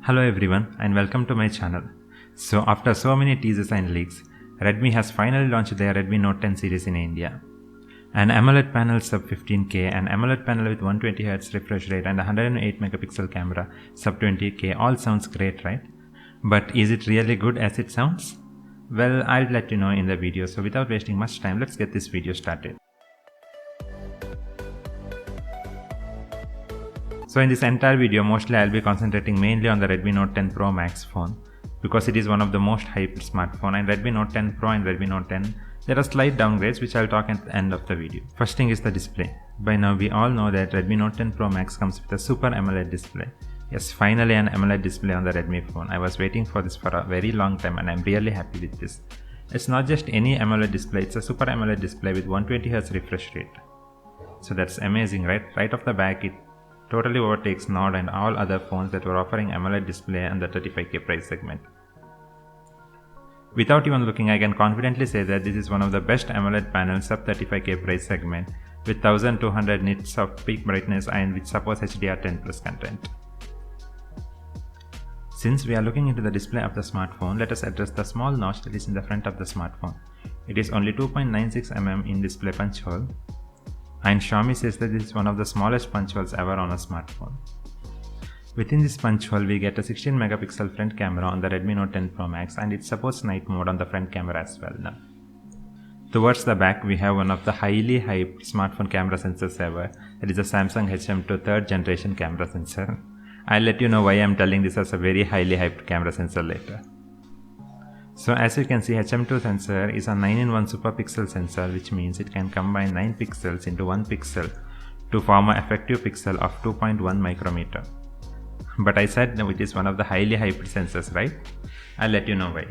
Hello everyone and welcome to my channel. So after so many teasers and leaks, Redmi has finally launched their Redmi Note 10 series in India. An AMOLED panel sub 15K, an AMOLED panel with 120Hz refresh rate and 108 megapixel camera sub 20K all sounds great, right? But is it really good as it sounds? Well, I'll let you know in the video, so without wasting much time, let's get this video started. So in this entire video, mostly I'll be concentrating mainly on the Redmi Note 10 Pro Max phone because it is one of the most hyped smartphone, and Redmi Note 10 Pro and Redmi Note 10, there are slight downgrades which I'll talk at the end of the video. First thing is the display. By now we all know that Redmi Note 10 Pro Max comes with a Super AMOLED display. Yes, finally an AMOLED display on the Redmi phone. I was waiting for this for a very long time and I'm really happy with this. It's not just any AMOLED display, it's a Super AMOLED display with 120Hz refresh rate. So that's amazing, right? Right off the back it totally overtakes Note and all other phones that were offering AMOLED display in the 35K price segment. Without even looking, I can confidently say that this is one of the best AMOLED panels sub 35K price segment with 1200 nits of peak brightness and which supports HDR10 plus content. Since we are looking into the display of the smartphone, let us address the small notch that is in the front of the smartphone. It is only 2.96 mm in display punch hole, and Xiaomi says that this is one of the smallest punch holes ever on a smartphone. Within this punch hole, we get a 16 megapixel front camera on the Redmi Note 10 Pro Max, and it supports night mode on the front camera as well now. Towards the back, we have one of the highly hyped smartphone camera sensors ever, that is a Samsung HM2 third generation camera sensor. I'll let you know why I'm telling this as a very highly hyped camera sensor later. So as you can see, HM2 sensor is a 9-in-1 super pixel sensor, which means it can combine 9 pixels into 1 pixel to form an effective pixel of 2.1 micrometer. But I said that it is one of the highly hyped sensors, right? I'll let you know why.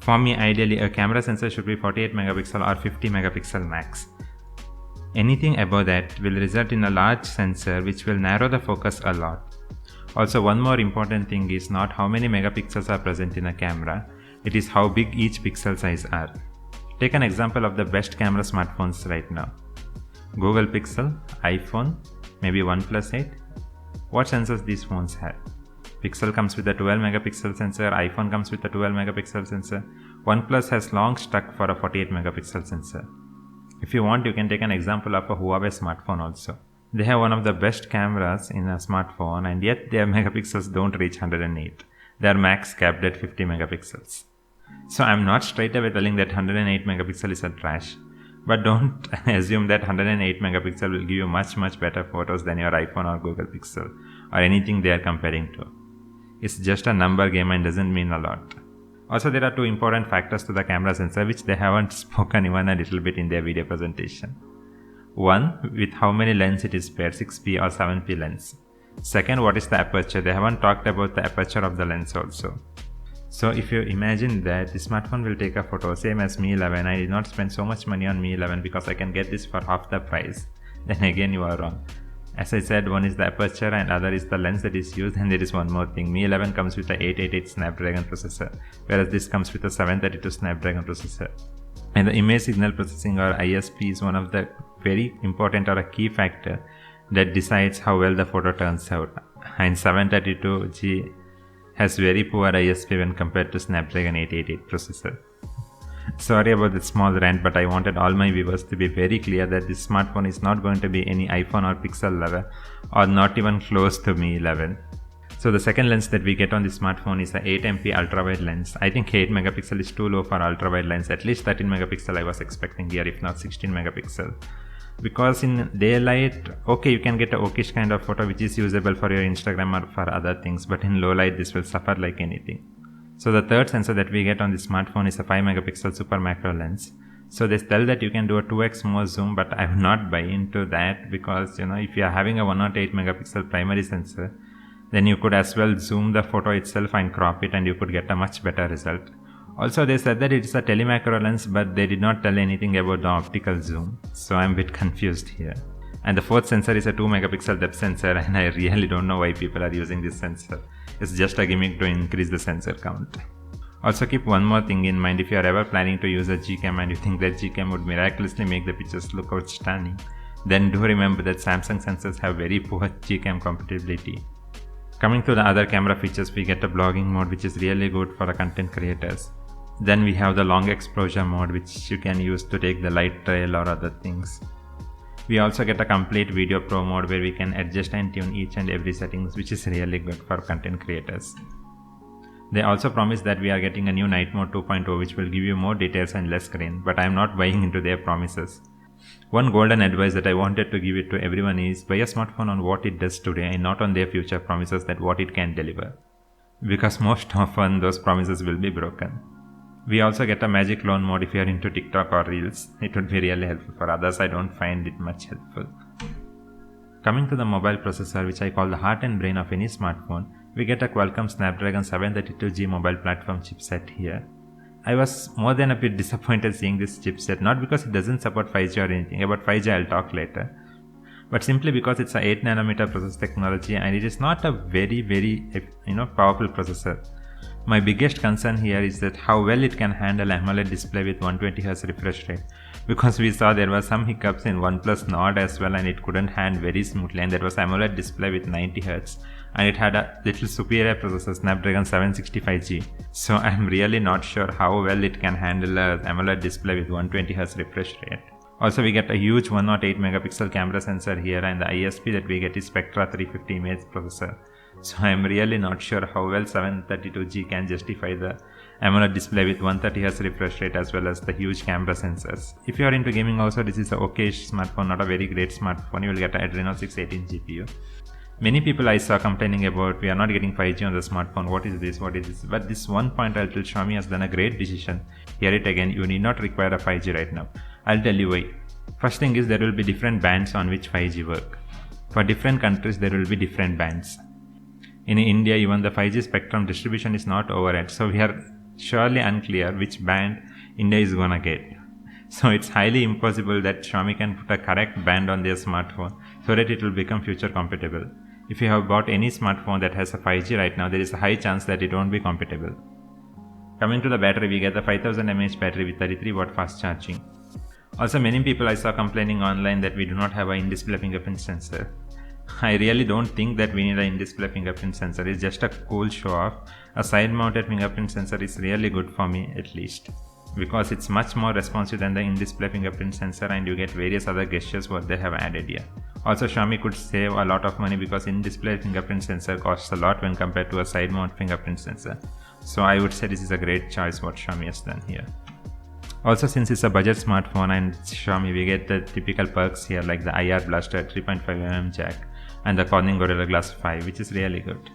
For me, ideally a camera sensor should be 48 megapixel or 50 megapixel max. Anything above that will result in a large sensor which will narrow the focus a lot. Also, one more important thing is not how many megapixels are present in a camera, it is how big each pixel size are. Take an example of the best camera smartphones right now. Google Pixel, iPhone, maybe OnePlus 8. What sensors these phones have? Pixel comes with a 12 megapixel sensor, iPhone comes with a 12 megapixel sensor. OnePlus has long stuck for a 48 megapixel sensor. If you want, you can take an example of a Huawei smartphone also. They have one of the best cameras in a smartphone, and yet their megapixels don't reach 108. They are max capped at 50 megapixels. So I'm not straight away telling that 108 megapixel is a trash, but don't assume that 108 megapixel will give you much better photos than your iPhone or Google Pixel or anything they are comparing to. It's just a number game and doesn't mean a lot. Also, there are two important factors to the camera sensor which they haven't spoken even a little bit in their video presentation. One, with how many lens it is paired, 6p or 7p lens. Second, what is the aperture? They haven't talked about the aperture of the lens also. So if you imagine that the smartphone will take a photo same as Mi 11, I did not spend so much money on Mi 11 because I can get this for half the price, then again you are wrong. As I said, one is the aperture and other is the lens that is used, and there is one more thing. Mi 11 comes with a 888 Snapdragon processor, whereas this comes with a 732 Snapdragon processor. And the image signal processing or ISP is one of the very important or a key factor that decides how well the photo turns out. And 732G has very poor ISP when compared to Snapdragon 888 processor. Sorry about the small rant, but I wanted all my viewers to be very clear that this smartphone is not going to be any iPhone or Pixel level or not even close to Mi 11. So the second lens that we get on this smartphone is the 8MP ultra-wide lens. I think 8 megapixel is too low for ultra-wide lens. At least 13 megapixel I was expecting here, if not 16 megapixel. Because in daylight, okay, you can get a okayish kind of photo which is usable for your Instagram or for other things, but in low light this will suffer like anything. So the third sensor that we get on this smartphone is a 5 megapixel super macro lens. So they tell that you can do a 2x more zoom, but I will not buy into that because if you are having a 108 megapixel primary sensor, then you could as well zoom the photo itself and crop it and you could get a much better result. Also, they said that it is a telemacro lens, but they did not tell anything about the optical zoom, so I'm a bit confused here. And the fourth sensor is a 2 megapixel depth sensor, and I really don't know why people are using this sensor. It's just a gimmick to increase the sensor count. Also, keep one more thing in mind: if you are ever planning to use a Gcam and you think that Gcam would miraculously make the pictures look outstanding, then do remember that Samsung sensors have very poor Gcam compatibility. Coming to the other camera features, we get a blogging mode which is really good for the content creators. Then we have the long exposure mode which you can use to take the light trail or other things. We also get a complete video pro mode where we can adjust and tune each and every settings, which is really good for content creators. They also promise that we are getting a new night mode 2.0 which will give you more details and less screen, but I am not buying into their promises. One golden advice that I wanted to give it to everyone is buy a smartphone on what it does today and not on their future promises that what it can deliver. Because most often those promises will be broken. We also get a magic clone mode if you are into TikTok or Reels. It would be really helpful. For others, I don't find it much helpful. Coming to the mobile processor, which I call the heart and brain of any smartphone, we get a Qualcomm Snapdragon 732G mobile platform chipset here. I was more than a bit disappointed seeing this chipset, not because it doesn't support 5G or anything. About 5G I'll talk later, but simply because it's a 8nm process technology and it is not a very powerful processor. My biggest concern here is that how well it can handle AMOLED display with 120Hz refresh rate, because we saw there were some hiccups in OnePlus Nord as well and it couldn't hand very smoothly, and there was AMOLED display with 90Hz and it had a little superior processor, Snapdragon 765G. So I'm really not sure how well it can handle a AMOLED display with 120Hz refresh rate. Also, we get a huge 108 megapixel camera sensor here, and the ISP that we get is Spectra 350 image processor. So I am really not sure how well 732G can justify the AMOLED display with 130Hz refresh rate as well as the huge camera sensors. If you are into gaming also, this is a okay-ish smartphone, not a very great smartphone. You will get an Adreno 618 GPU. Many people I saw complaining about we are not getting 5G on the smartphone, what is this? But this one point I'll tell, Xiaomi has done a great decision. Hear it again, you need not require a 5G right now. I'll tell you why. First thing is there will be different bands on which 5G work. For different countries there will be different bands. In India, even the 5G spectrum distribution is not over yet, so we are surely unclear which band India is gonna get. So it's highly impossible that Xiaomi can put a correct band on their smartphone so that it will become future compatible. If you have bought any smartphone that has a 5G right now, there is a high chance that it won't be compatible. Coming to the battery, we get the 5000 mAh battery with 33 watt fast charging. Also, many people I saw complaining online that we do not have an in-display fingerprint sensor. I really don't think that we need an in-display fingerprint sensor. It's just a cool show off. A side-mounted fingerprint sensor is really good for me, at least, because it's much more responsive than the in-display fingerprint sensor and you get various other gestures what they have added here. Also, Xiaomi could save a lot of money because in-display fingerprint sensor costs a lot when compared to a side-mount fingerprint sensor. So I would say this is a great choice what Xiaomi has done here. Also, since it's a budget smartphone and Xiaomi, we get the typical perks here like the IR Blaster 3.5mm jack and the Corning Gorilla Glass 5, which is really good.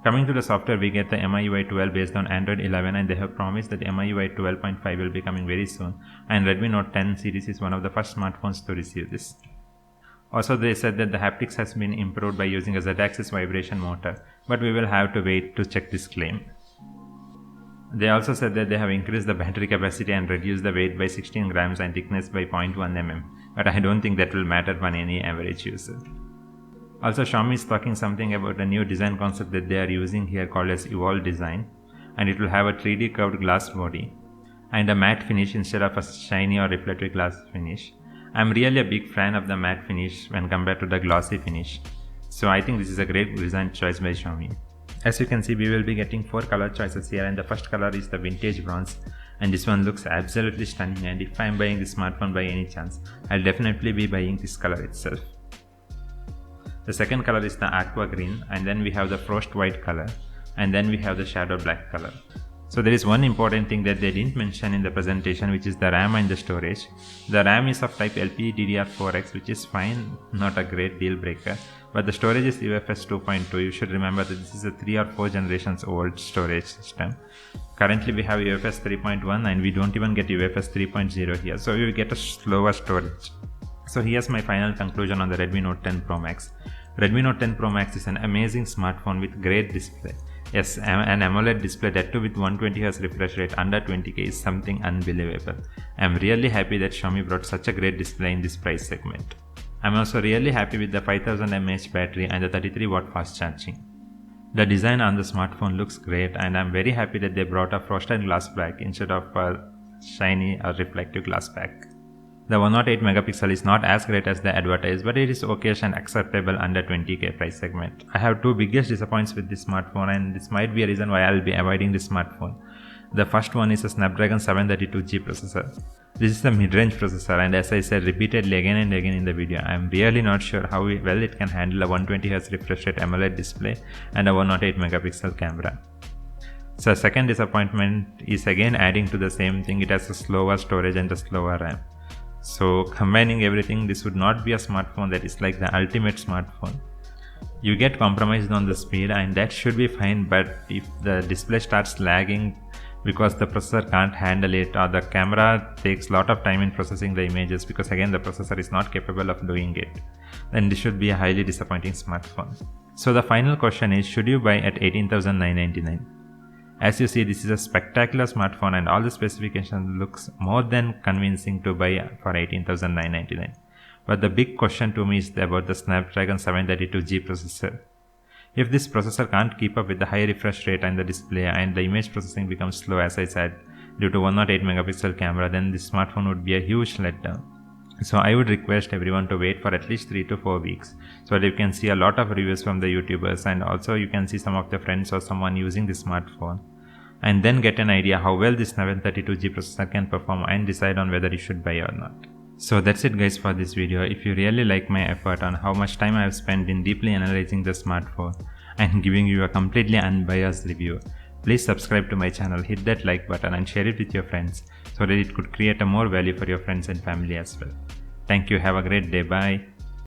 Coming to the software, we get the MIUI 12 based on Android 11 and they have promised that MIUI 12.5 will be coming very soon, and Redmi Note 10 series is one of the first smartphones to receive this. Also, they said that the haptics has been improved by using a Z-axis vibration motor, but we will have to wait to check this claim. They also said that they have increased the battery capacity and reduced the weight by 16 grams and thickness by 0.1 mm, but I don't think that will matter for any average user. Also, Xiaomi is talking something about a new design concept that they are using here called as Evolve Design, and it will have a 3D curved glass body and a matte finish instead of a shiny or reflective glass finish. I'm really a big fan of the matte finish when compared to the glossy finish, so I think this is a great design choice by Xiaomi. As you can see, we will be getting 4 color choices here, and the first color is the vintage bronze, and this one looks absolutely stunning, and if I'm buying this smartphone by any chance, I'll definitely be buying this color itself. The second color is the aqua green, and then we have the frost white color, and then we have the shadow black color. So there is one important thing that they didn't mention in the presentation, which is the RAM and the storage. The RAM is of type LPDDR4X, which is fine, not a great deal breaker, but the storage is UFS 2.2. You should remember that this is a 3 or 4 generations old storage system. Currently we have UFS 3.1 and we don't even get UFS 3.0 here, so we will get a slower storage. So here's my final conclusion on the Redmi Note 10 Pro Max. Redmi Note 10 Pro Max is an amazing smartphone with great display. Yes, an AMOLED display, that too with 120Hz refresh rate under 20K, is something unbelievable. I'm really happy that Xiaomi brought such a great display in this price segment. I'm also really happy with the 5000 mAh battery and the 33 watt fast charging. The design on the smartphone looks great, and I'm very happy that they brought a frosted glass back instead of a shiny or reflective glass back. The 108 megapixel is not as great as the advertised, but it is okay and acceptable under 20k price segment. I have two biggest disappointments with this smartphone, and this might be a reason why I will be avoiding this smartphone. The first one is a Snapdragon 732G processor. This is the mid-range processor, and as I said repeatedly again and again in the video, I am really not sure how well it can handle a 120Hz refresh rate AMOLED display and a 108 megapixel camera. So second disappointment is again adding to the same thing. It has a slower storage and a slower RAM. So combining everything, this would not be a smartphone that is like the ultimate smartphone. You get compromised on the speed, and that should be fine, but if the display starts lagging because the processor can't handle it, or the camera takes a lot of time in processing the images because again the processor is not capable of doing it, then this should be a highly disappointing smartphone. So the final question is, should you buy at 18,999? As you see, this is a spectacular smartphone and all the specifications looks more than convincing to buy for 18,999. But the big question to me is about the Snapdragon 732G processor. If this processor can't keep up with the high refresh rate and the display, and the image processing becomes slow as I said due to 108 megapixel camera, then this smartphone would be a huge letdown. So I would request everyone to wait for at least 3 to 4 weeks so that you can see a lot of reviews from the YouTubers, and also you can see some of the friends or someone using this smartphone, and then get an idea how well this 732G processor can perform and decide on whether you should buy or not. So that's it guys for this video. If you really like my effort on how much time I have spent in deeply analyzing the smartphone and giving you a completely unbiased review, please subscribe to my channel, hit that like button and share it with your friends so that it could create a more value for your friends and family as well. Thank you, have a great day, bye.